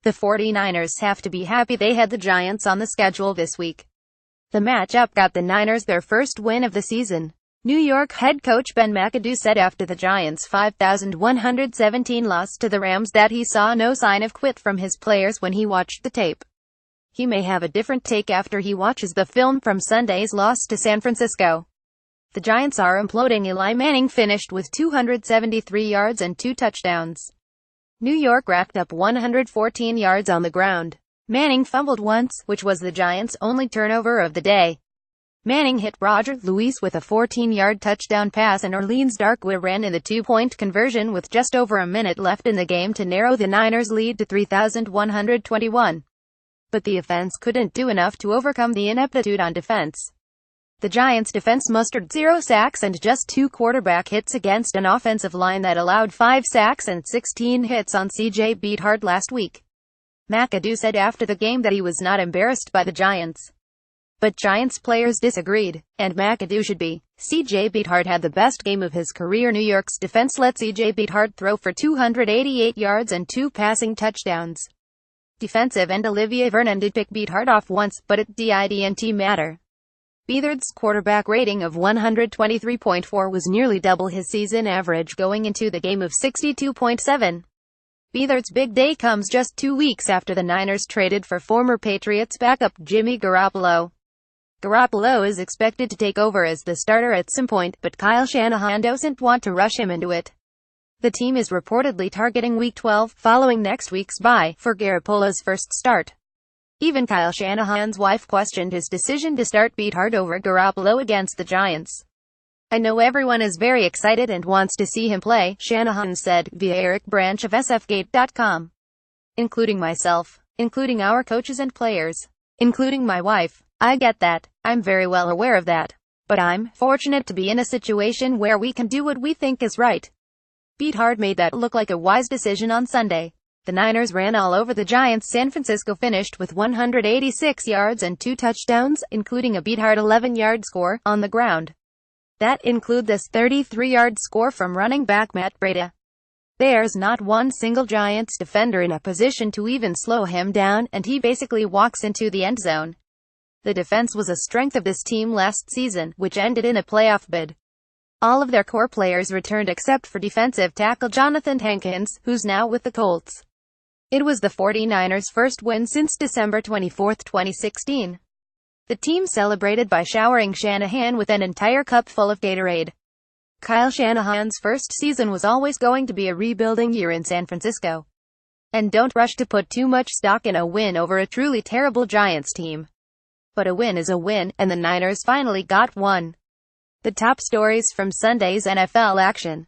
The 49ers have to be happy they had the Giants on the schedule this week. The matchup got the Niners their first win of the season. New York head coach Ben McAdoo said after the Giants' 5,117 loss to the Rams that he saw no sign of quit from his players when he watched the tape. He may have a different take after he watches the film from Sunday's loss to San Francisco. The Giants are imploding. Eli Manning finished with 273 yards and 2 touchdowns. New York racked up 114 yards on the ground. Manning fumbled once, which was the Giants' only turnover of the day. Manning hit Roger Lewis with a 14-yard touchdown pass, and Orleans Darkwa ran in the 2-point conversion with just over a minute left in the game to narrow the Niners' lead to 3,121. But the offense couldn't do enough to overcome the ineptitude on defense. The Giants' defense mustered 0 sacks and just 2 quarterback hits against an offensive line that allowed 5 sacks and 16 hits on C.J. Beathard last week. McAdoo said after the game that he was not embarrassed by the Giants. But Giants players disagreed, and McAdoo should be. C.J. Beathard had the best game of his career. New York's defense let C.J. Beathard throw for 288 yards and 2 passing touchdowns. Defensive end Olivier Vernon did pick Beathard off once, but it didn't matter. Beathard's quarterback rating of 123.4 was nearly double his season average going into the game of 62.7. Beathard's big day comes just 2 weeks after the Niners traded for former Patriots backup Jimmy Garoppolo. Garoppolo is expected to take over as the starter at some point, but Kyle Shanahan doesn't want to rush him into it. The team is reportedly targeting Week 12, following next week's bye, for Garoppolo's first start. Even Kyle Shanahan's wife questioned his decision to start Beathard over Garoppolo against the Giants. "I know everyone is very excited and wants to see him play," Shanahan said, via Eric Branch of SFGate.com. "Including myself. Including our coaches and players. Including my wife. I get that. I'm very well aware of that. But I'm fortunate to be in a situation where we can do what we think is right." Beathard made that look like a wise decision on Sunday. The Niners ran all over the Giants. San Francisco finished with 186 yards and 2 touchdowns, including a Beathard 11-yard score on the ground. That includes this 33-yard score from running back Matt Breida. There's not one single Giants defender in a position to even slow him down, and he basically walks into the end zone. The defense was a strength of this team last season, which ended in a playoff bid. All of their core players returned except for defensive tackle Jonathan Hankins, who's now with the Colts. It was the 49ers' first win since December 24, 2016. The team celebrated by showering Shanahan with an entire cup full of Gatorade. Kyle Shanahan's first season was always going to be a rebuilding year in San Francisco. And don't rush to put too much stock in a win over a truly terrible Giants team. But a win is a win, and the Niners finally got one. The top stories from Sunday's NFL action.